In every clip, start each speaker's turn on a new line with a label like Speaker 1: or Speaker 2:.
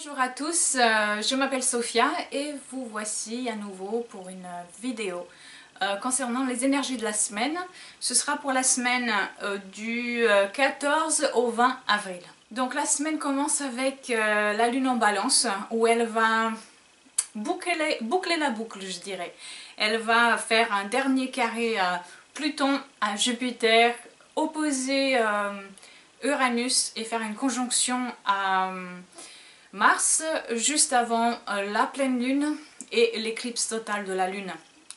Speaker 1: Bonjour à tous, je m'appelle Sophia et vous voici à nouveau pour une vidéo concernant les énergies de la semaine. Ce sera pour la semaine du 14 au 20 avril. Donc la semaine commence avec la lune en balance où elle va boucler la boucle, je dirais. Elle va faire un dernier carré à Pluton, à Jupiter, opposer Uranus et faire une conjonction à Mars juste avant la pleine lune et l'éclipse totale de la lune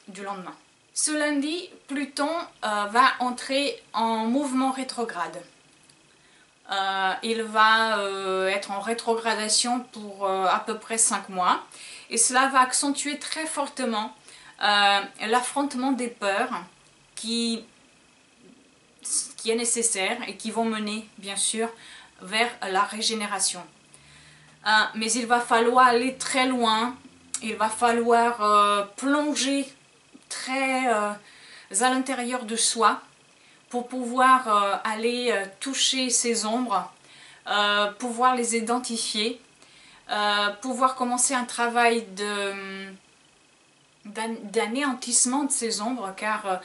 Speaker 1: du lendemain. Ce lundi, Pluton va entrer en mouvement rétrograde. Il va être en rétrogradation pour à peu près 5 mois et cela va accentuer très fortement l'affrontement des peurs qui est nécessaire et qui vont mener bien sûr vers la régénération. Mais il va falloir aller très loin, il va falloir plonger très à l'intérieur de soi pour pouvoir aller toucher ces ombres, pouvoir les identifier, pouvoir commencer un travail d'anéantissement de ces ombres, car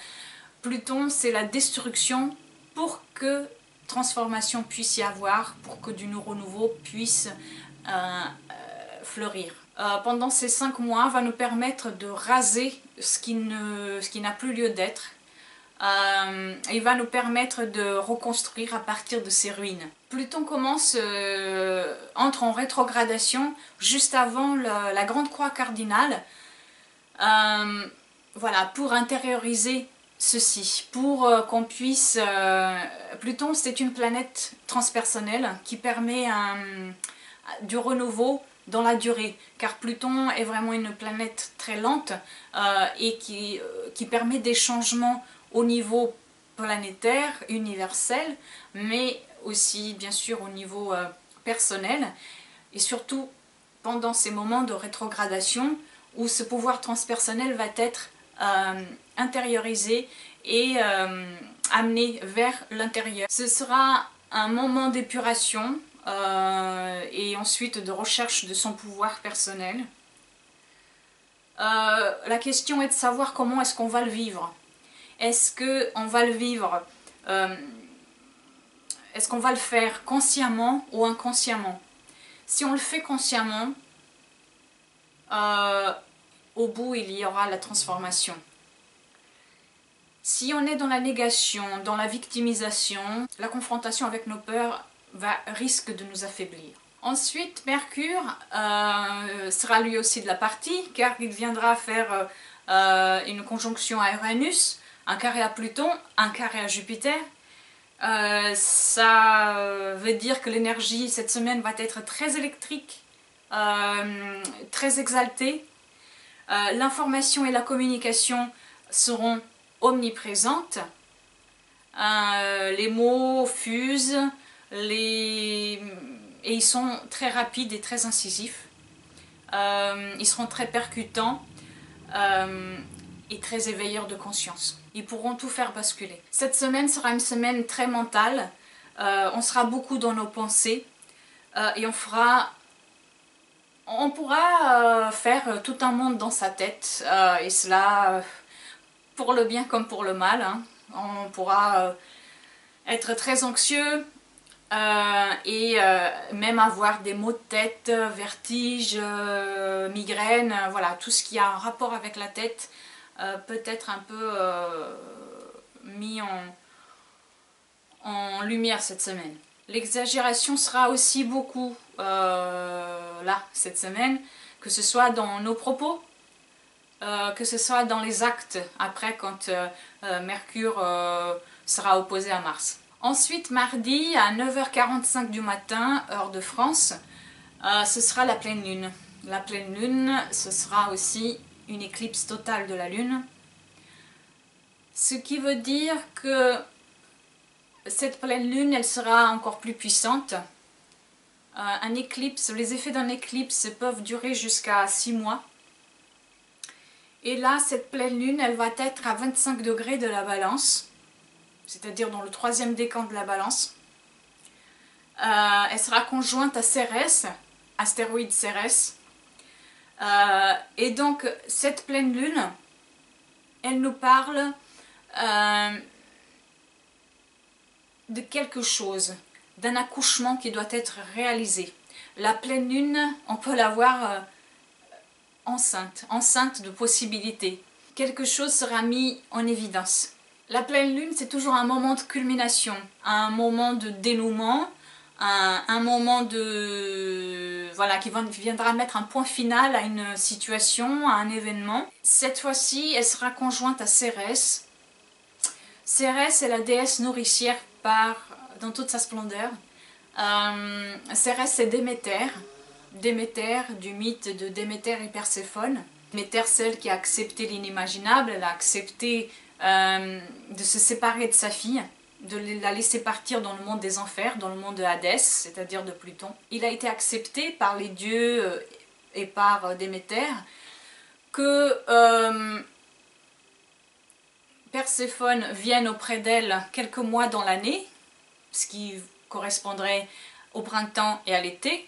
Speaker 1: Pluton c'est la destruction pour que transformation puisse y avoir, pour que du renouveau puisse fleurir. Pendant ces 5 mois va nous permettre de raser ce qui n'a plus lieu d'être. Il va nous permettre de reconstruire à partir de ces ruines. Pluton entre en rétrogradation juste avant la grande croix cardinale. Voilà, pour intérioriser ceci, pour qu'on puisse... Pluton c'est une planète transpersonnelle qui permet du renouveau dans la durée, car Pluton est vraiment une planète très lente et qui permet des changements au niveau planétaire, universel, mais aussi bien sûr au niveau personnel, et surtout pendant ces moments de rétrogradation où ce pouvoir transpersonnel va être intériorisé et amené vers l'intérieur. Ce sera un moment d'épuration et ensuite de recherche de son pouvoir personnel. La question est de savoir comment est-ce qu'on va le vivre. Est-ce qu'on va le vivre, est-ce qu'on va le faire consciemment ou inconsciemment? Si on le fait consciemment, au bout il y aura la transformation. Si on est dans la négation, dans la victimisation, la confrontation avec nos peurs risque de nous affaiblir. Ensuite, Mercure sera lui aussi de la partie, car il viendra faire une conjonction à Uranus, un carré à Pluton, un carré à Jupiter. Ça veut dire que l'énergie cette semaine va être très électrique, très exaltée. L'information et la communication seront omniprésentes. Les mots fusent, et ils sont très rapides et très incisifs. Ils seront très percutants et très éveilleurs de conscience. Ils pourront tout faire basculer. Cette semaine sera une semaine très mentale. On sera beaucoup dans nos pensées et on pourra faire tout un monde dans sa tête, et cela pour le bien comme pour le mal, hein. On pourra être très anxieux et même avoir des maux de tête, vertiges, migraines, voilà, tout ce qui a un rapport avec la tête peut être un peu mis en lumière cette semaine. L'exagération sera aussi beaucoup là cette semaine, que ce soit dans nos propos, que ce soit dans les actes après quand Mercure sera opposé à Mars. Ensuite, mardi à 9h45 du matin, heure de France, ce sera la pleine lune. La pleine lune, ce sera aussi une éclipse totale de la lune. Ce qui veut dire que cette pleine lune, elle sera encore plus puissante. Un éclipse, les effets d'un éclipse peuvent durer jusqu'à 6 mois. Et là, cette pleine lune, elle va être à 25 degrés de la balance, c'est-à-dire dans le 3e décan de la balance. Elle sera conjointe à Cérès, astéroïde Cérès. Et donc cette pleine lune, elle nous parle de quelque chose, d'un accouchement qui doit être réalisé. La pleine lune, on peut la voir enceinte de possibilités. Quelque chose sera mis en évidence. La pleine lune, c'est toujours un moment de culmination, un moment de dénouement, un moment de voilà, qui viendra mettre un point final à une situation, à un événement. Cette fois-ci, elle sera conjointe à Cérès. Cérès est la déesse nourricière dans toute sa splendeur. Cérès, c'est Déméter. Déméter, du mythe de Déméter et Perséphone. Déméter, celle qui a accepté l'inimaginable, elle a accepté de se séparer de sa fille, de la laisser partir dans le monde des enfers, dans le monde de Hadès, c'est-à-dire de Pluton. Il a été accepté par les dieux et par Déméter que Perséphone vienne auprès d'elle quelques mois dans l'année, ce qui correspondrait au printemps et à l'été,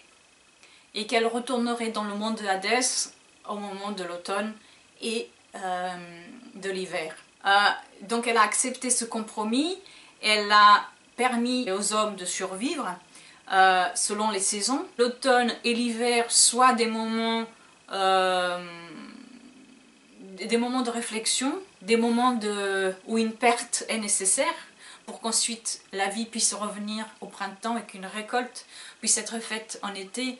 Speaker 1: et qu'elle retournerait dans le monde de Hadès au moment de l'automne et de l'hiver. Donc elle a accepté ce compromis, elle a permis aux hommes de survivre selon les saisons. L'automne et l'hiver soient des moments de réflexion, des moments où une perte est nécessaire pour qu'ensuite la vie puisse revenir au printemps et qu'une récolte puisse être faite en été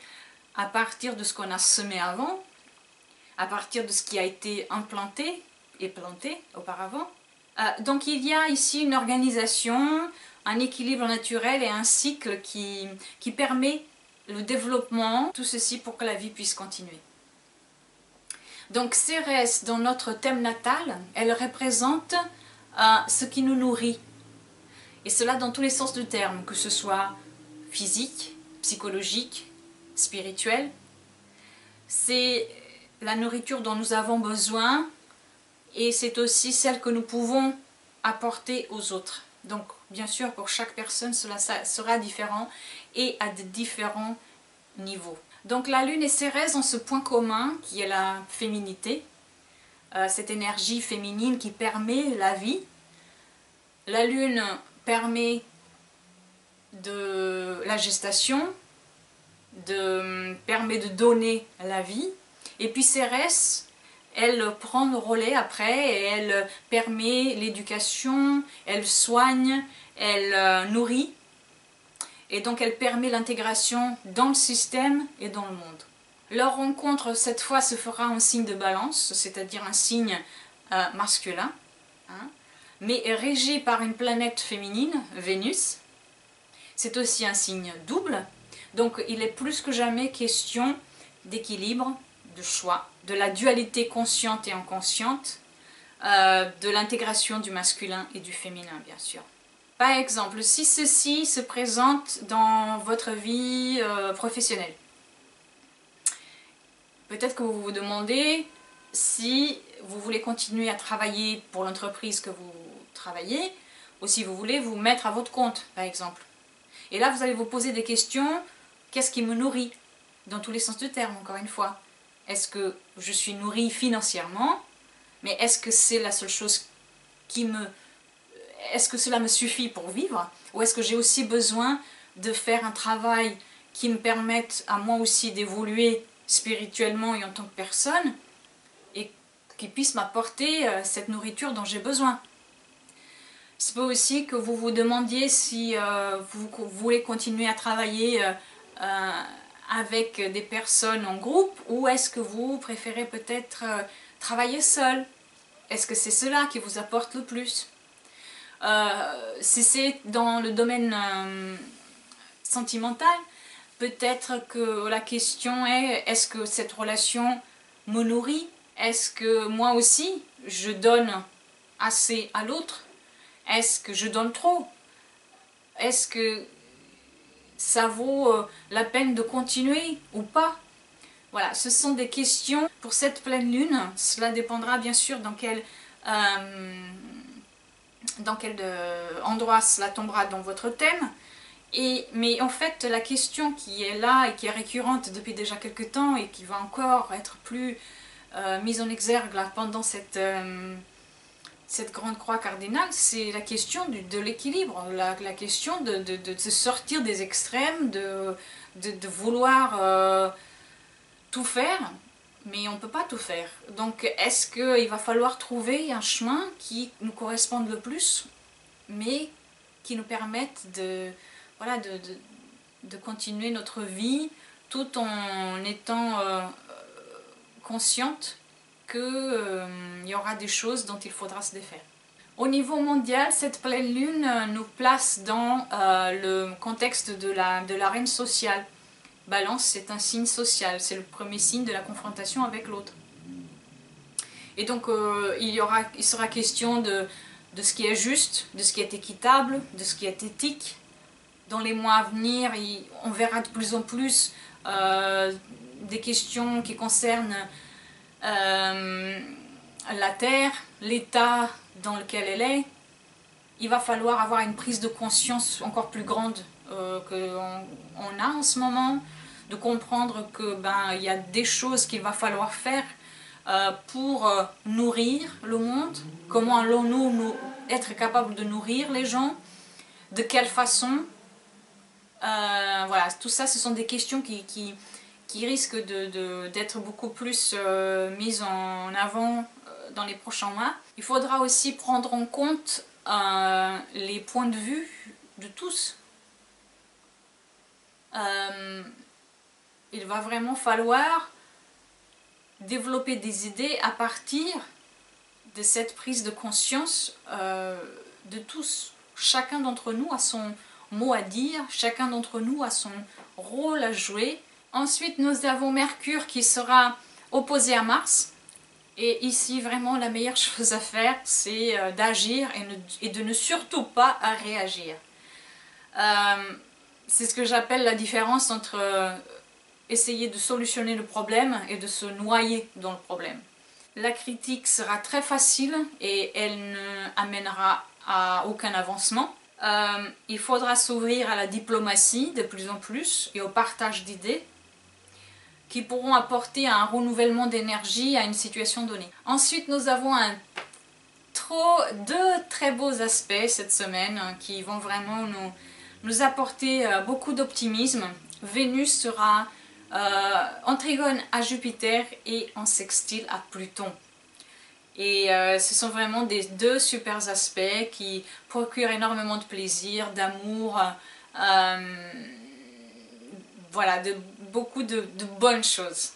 Speaker 1: à partir de ce qu'on a semé avant, à partir de ce qui a été implanté et planté auparavant. Donc il y a ici une organisation, un équilibre naturel et un cycle qui permet le développement, tout ceci pour que la vie puisse continuer. Donc Cérès, dans notre thème natal, elle représente ce qui nous nourrit. Et cela dans tous les sens du terme, que ce soit physique, psychologique, spirituel. C'est la nourriture dont nous avons besoin et c'est aussi celle que nous pouvons apporter aux autres. Donc bien sûr pour chaque personne cela sera différent et à de différents niveaux. Donc la lune et Cérès ont ce point commun qui est la féminité, cette énergie féminine qui permet la vie. La lune permet de la gestation, permet de donner la vie, et puis Cérès, elle prend le relais après et elle permet l'éducation, elle soigne, elle nourrit, et donc elle permet l'intégration dans le système et dans le monde. Leur rencontre cette fois se fera en signe de balance, c'est-à-dire un signe masculin, hein, mais régi par une planète féminine, Vénus. C'est aussi un signe double, donc il est plus que jamais question d'équilibre, de choix, de la dualité consciente et inconsciente, de l'intégration du masculin et du féminin bien sûr. Par exemple, si ceci se présente dans votre vie professionnelle, peut-être que vous vous demandez si vous voulez continuer à travailler pour l'entreprise que vous travaillez, ou si vous voulez vous mettre à votre compte par exemple. Et là vous allez vous poser des questions, qu'est-ce qui me nourrit? Dans tous les sens du terme, encore une fois. Est-ce que je suis nourrie financièrement? Mais est-ce que c'est la seule chose est-ce que cela me suffit pour vivre? Ou est-ce que j'ai aussi besoin de faire un travail qui me permette à moi aussi d'évoluer spirituellement et en tant que personne et qui puisse m'apporter cette nourriture dont j'ai besoin? C'est pas aussi que vous vous demandiez si vous voulez continuer à travailler avec des personnes en groupe, ou est-ce que vous préférez peut-être travailler seul? Est-ce que c'est cela qui vous apporte le plus? Si c'est dans le domaine sentimental, peut-être que la question est, est-ce que cette relation me nourrit? Est-ce que moi aussi je donne assez à l'autre? Est-ce que je donne trop? Est-ce que ça vaut la peine de continuer ou pas? Voilà, ce sont des questions pour cette pleine lune. Cela dépendra bien sûr dans quel endroit cela tombera dans votre thème. Mais en fait, la question qui est là et qui est récurrente depuis déjà quelques temps et qui va encore être plus mise en exergue là, pendant cette grande croix cardinale, c'est la question de l'équilibre, la question de se sortir des extrêmes, de vouloir tout faire, mais on ne peut pas tout faire. Donc est-ce qu'il va falloir trouver un chemin qui nous corresponde le plus, mais qui nous permette voilà, de continuer notre vie tout en étant consciente qu'il y aura des choses dont il faudra se défaire. Au niveau mondial, cette pleine lune nous place dans le contexte de l'arène sociale. Balance, c'est un signe social, c'est le premier signe de la confrontation avec l'autre. Et donc il sera question de ce qui est juste, de ce qui est équitable, de ce qui est éthique. Dans les mois à venir, on verra de plus en plus des questions qui concernent la Terre, l'état dans lequel elle est. Il va falloir avoir une prise de conscience encore plus grande qu'on a en ce moment, de comprendre que il y a des choses qu'il va falloir faire pour nourrir le monde. Comment allons-nous être capables de nourrir les gens? De quelle façon? Voilà, tout ça, ce sont des questions qui risquent d'être beaucoup plus mises en avant dans les prochains mois. Il faudra aussi prendre en compte les points de vue de tous. Il va vraiment falloir développer des idées à partir de cette prise de conscience de tous. Chacun d'entre nous a son mot à dire, chacun d'entre nous a son rôle à jouer. Ensuite, nous avons Mercure qui sera opposé à Mars. Et ici, vraiment, la meilleure chose à faire, c'est d'agir et de ne surtout pas à réagir. C'est ce que j'appelle la différence entre essayer de solutionner le problème et de se noyer dans le problème. La critique sera très facile et elle ne amènera à aucun avancement. Il faudra s'ouvrir à la diplomatie de plus en plus et au partage d'idées qui pourront apporter un renouvellement d'énergie à une situation donnée. Ensuite, nous avons deux très beaux aspects cette semaine qui vont vraiment nous apporter beaucoup d'optimisme. Vénus sera en trigone à Jupiter et en sextile à Pluton. Et ce sont vraiment deux super aspects qui procurent énormément de plaisir, d'amour, voilà, beaucoup de bonnes choses.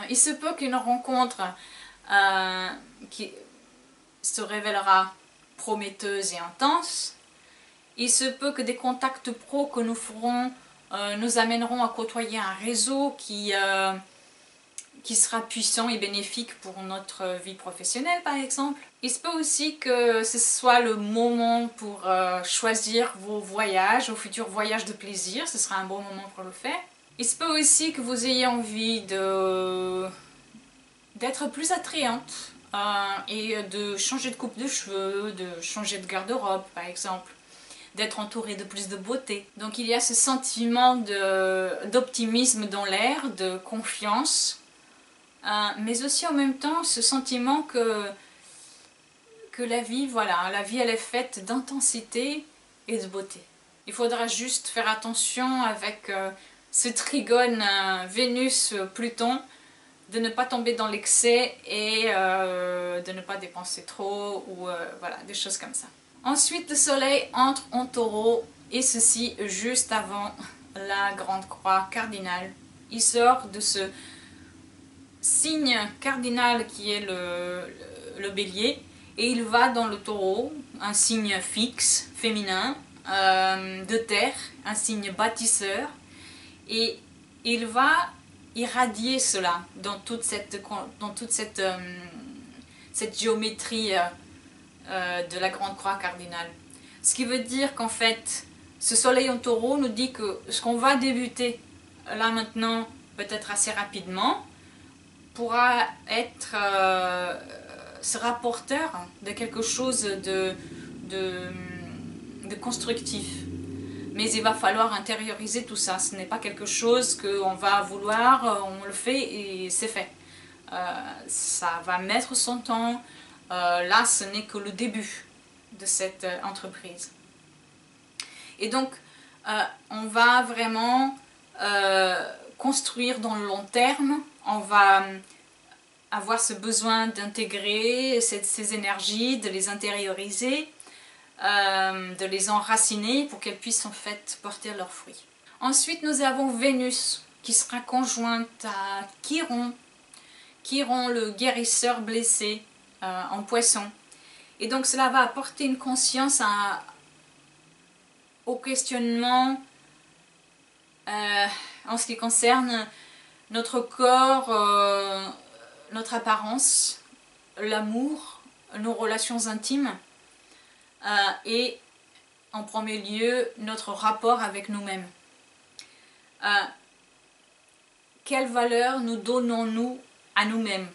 Speaker 1: Il se peut qu'une rencontre qui se révélera prometteuse et intense. Il se peut que des contacts pro que nous ferons nous amèneront à côtoyer un réseau qui sera puissant et bénéfique pour notre vie professionnelle par exemple. Il se peut aussi que ce soit le moment pour choisir vos voyages, vos futurs voyages de plaisir, ce sera un bon moment pour le faire. Il se peut aussi que vous ayez envie d'être plus attrayante et de changer de coupe de cheveux, de changer de garde-robe par exemple, d'être entouré de plus de beauté. Donc il y a ce sentiment d'optimisme dans l'air, de confiance, mais aussi en même temps ce sentiment que la vie, voilà, la vie elle est faite d'intensité et de beauté. Il faudra juste faire attention avec ce trigone Vénus-Pluton, de ne pas tomber dans l'excès et de ne pas dépenser trop ou voilà, des choses comme ça. Ensuite, le soleil entre en taureau et ceci juste avant la grande croix cardinale. Il sort de ce signe cardinal qui est le bélier et il va dans le taureau, un signe fixe, féminin, de terre, un signe bâtisseur, et il va irradier cela dans toute cette géométrie de la grande croix cardinale. Ce qui veut dire qu'en fait, ce soleil en taureau nous dit que ce qu'on va débuter là maintenant, peut-être assez rapidement, pourra être sera porteur de quelque chose de constructif. mais il va falloir intérioriser tout ça. Ce n'est pas quelque chose qu'on va vouloir, on le fait et c'est fait. Ça va mettre son temps. Là, ce n'est que le début de cette entreprise. Et donc, on va vraiment construire dans le long terme. On va avoir ce besoin d'intégrer ces énergies, de les intérioriser, de les enraciner pour qu'elles puissent en fait porter leurs fruits. Ensuite, nous avons Vénus qui sera conjointe à Chiron, Chiron le guérisseur blessé en Poisson. Et donc cela va apporter une conscience au questionnement en ce qui concerne notre corps, notre apparence, l'amour, nos relations intimes et en premier lieu notre rapport avec nous-mêmes. Quelle valeur nous donnons-nous à nous-mêmes?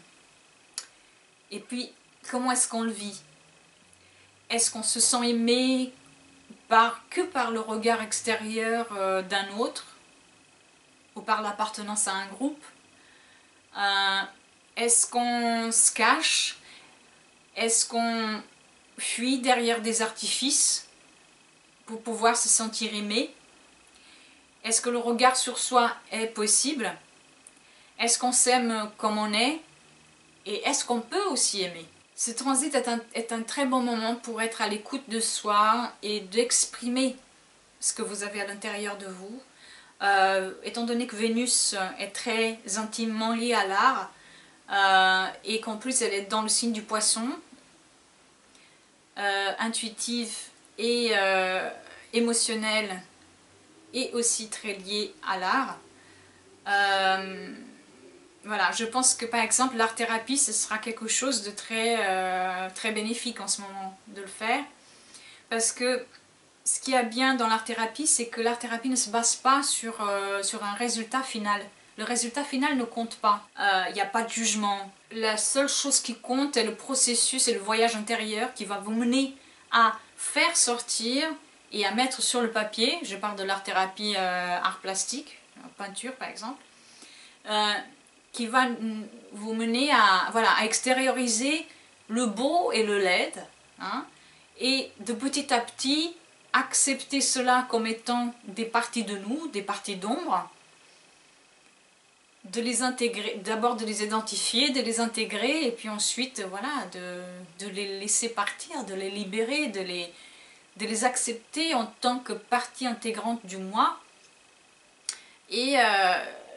Speaker 1: Et puis comment est-ce qu'on le vit? Est-ce qu'on se sent aimé que par le regard extérieur d'un autre ou par l'appartenance à un groupe? Est-ce qu'on se cache? Est-ce qu'on fuit derrière des artifices pour pouvoir se sentir aimé? Est-ce que le regard sur soi est possible? Est-ce qu'on s'aime comme on est? Et est-ce qu'on peut aussi aimer? Ce transit est un très bon moment pour être à l'écoute de soi et d'exprimer ce que vous avez à l'intérieur de vous. Étant donné que Vénus est très intimement liée à l'art et qu'en plus elle est dans le signe du Poisson, intuitive et émotionnelle et aussi très liée à l'art. Voilà, je pense que par exemple l'art-thérapie ce sera quelque chose de très bénéfique en ce moment de le faire, parce que ce qui est bien dans l'art-thérapie, c'est que l'art-thérapie ne se base pas sur un résultat final. Le résultat final ne compte pas, il n'y a pas de jugement. La seule chose qui compte est le processus et le voyage intérieur qui va vous mener à faire sortir et à mettre sur le papier, je parle de l'art-thérapie art plastique, peinture par exemple, qui va vous mener à extérioriser le beau et le laid, hein, et de petit à petit accepter cela comme étant des parties de nous, des parties d'ombre, de les intégrer, d'abord de les identifier, de les intégrer, et puis ensuite voilà, de les laisser partir, de les libérer, de les accepter en tant que partie intégrante du moi. Et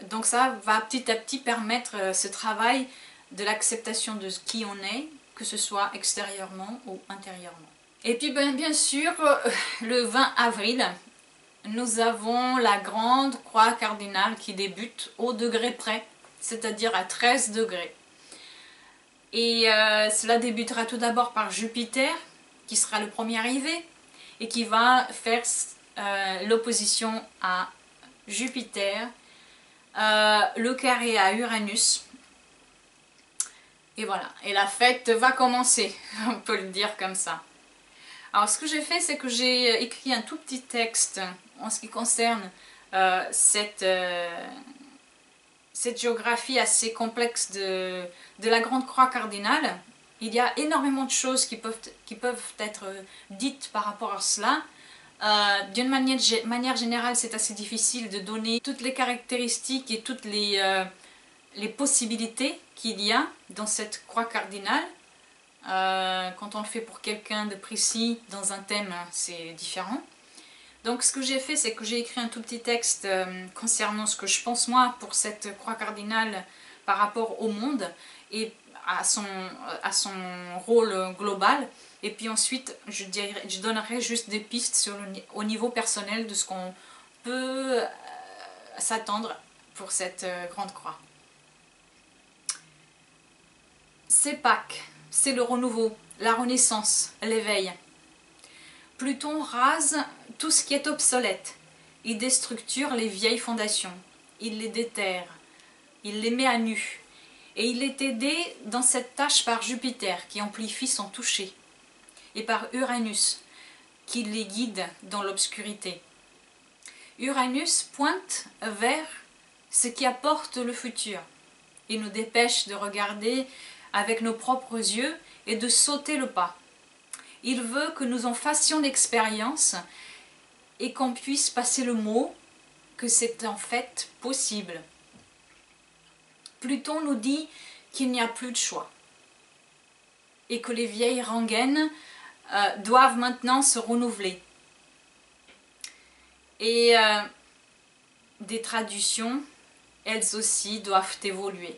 Speaker 1: donc ça va petit à petit permettre ce travail de l'acceptation de qui on est, que ce soit extérieurement ou intérieurement. Et puis bien sûr, le 20 avril, nous avons la grande croix cardinale qui débute au degré près, c'est-à-dire à 13 degrés. Et cela débutera tout d'abord par Jupiter, qui sera le premier arrivé, et qui va faire l'opposition à Jupiter, le carré à Uranus, et voilà, et la fête va commencer, on peut le dire comme ça. Alors ce que j'ai fait, c'est que j'ai écrit un tout petit texte en ce qui concerne cette géographie assez complexe de la Grande Croix cardinale. Il y a énormément de choses qui peuvent être dites par rapport à cela. D'une manière générale, c'est assez difficile de donner toutes les caractéristiques et toutes les possibilités qu'il y a dans cette croix cardinale. Quand on le fait pour quelqu'un de précis dans un thème, c'est différent. Donc ce que j'ai fait, c'est que j'ai écrit un tout petit texte concernant ce que je pense moi pour cette croix cardinale par rapport au monde et à son rôle global. Et puis ensuite, je donnerai juste des pistes au niveau personnel de ce qu'on peut s'attendre pour cette grande croix. C'est Pâques, c'est le renouveau, la renaissance, l'éveil. Pluton rase tout ce qui est obsolète. Il déstructure les vieilles fondations. Il les déterre. Il les met à nu. Et il est aidé dans cette tâche par Jupiter qui amplifie son toucher. Et par Uranus qui les guide dans l'obscurité. Uranus pointe vers ce qui apporte le futur. Il nous dépêche de regarder avec nos propres yeux et de sauter le pas. Il veut que nous en fassions l'expérience et qu'on puisse passer le mot que c'est en fait possible. Pluton nous dit qu'il n'y a plus de choix et que les vieilles rengaines doivent maintenant se renouveler. Et des traditions, elles aussi, doivent évoluer.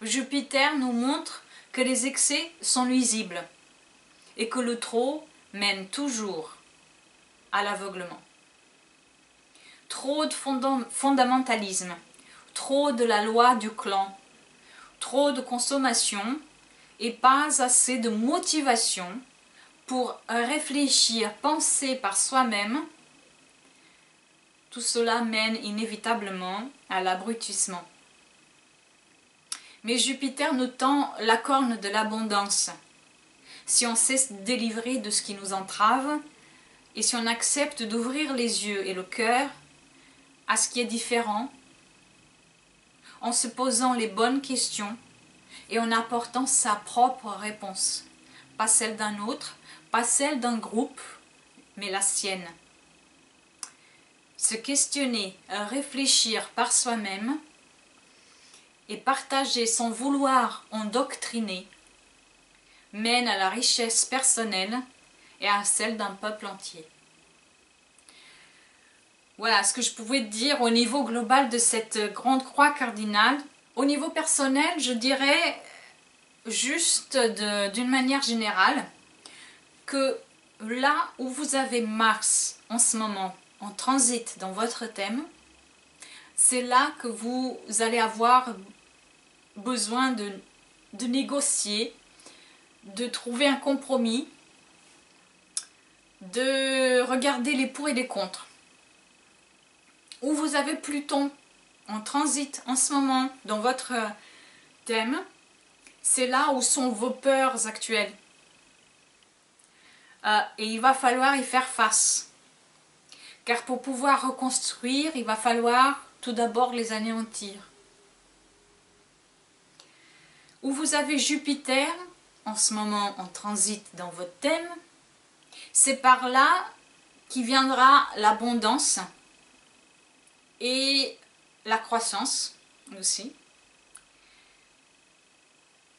Speaker 1: Jupiter nous montre que les excès sont nuisibles et que le trop mène toujours à l'aveuglement. Trop de fondamentalisme, trop de la loi du clan, trop de consommation et pas assez de motivation pour réfléchir, penser par soi-même. Tout cela mène inévitablement à l'abrutissement. Mais Jupiter nous tend la corne de l'abondance. Si on sait se délivrer de ce qui nous entrave et si on accepte d'ouvrir les yeux et le cœur à ce qui est différent, en se posant les bonnes questions et en apportant sa propre réponse, pas celle d'un autre, pas celle d'un groupe, mais la sienne. Se questionner, réfléchir par soi-même et partager sans vouloir endoctriner mène à la richesse personnelle et à celle d'un peuple entier. Voilà ce que je pouvais dire au niveau global de cette grande croix cardinale. Au niveau personnel, je dirais juste d'une manière générale que là où vous avez Mars en ce moment en transit dans votre thème, c'est là que vous allez avoir besoin de négocier, de trouver un compromis, de regarder les pour et les contre. Où vous avez Pluton en transit en ce moment dans votre thème, c'est là où sont vos peurs actuelles. Et il va falloir y faire face. Car pour pouvoir reconstruire, il va falloir tout d'abord les anéantir. Où vous avez Jupiter en ce moment en transit dans votre thème, c'est par là qui viendra l'abondance et la croissance aussi.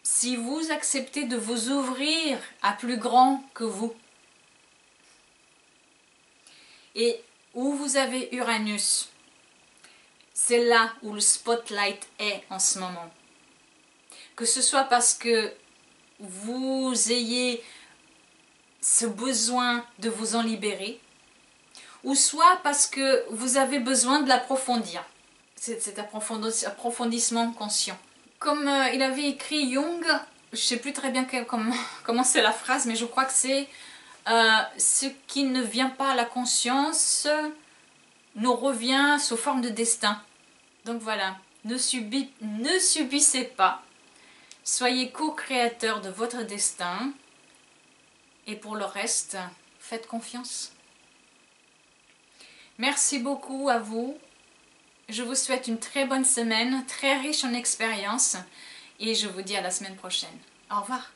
Speaker 1: Si vous acceptez de vous ouvrir à plus grand que vous. Et où vous avez Uranus, c'est là où le spotlight est en ce moment. Que ce soit parce que vous ayez ce besoin de vous en libérer, ou soit parce que vous avez besoin de l'approfondir, cet approfondissement conscient. Comme il avait écrit Jung, je ne sais plus très bien comment c'est la phrase, mais je crois que c'est ce qui ne vient pas à la conscience nous revient sous forme de destin. Donc voilà, ne subissez pas, soyez co-créateur de votre destin et pour le reste, faites confiance. Merci beaucoup à vous. Je vous souhaite une très bonne semaine, très riche en expériences et je vous dis à la semaine prochaine. Au revoir.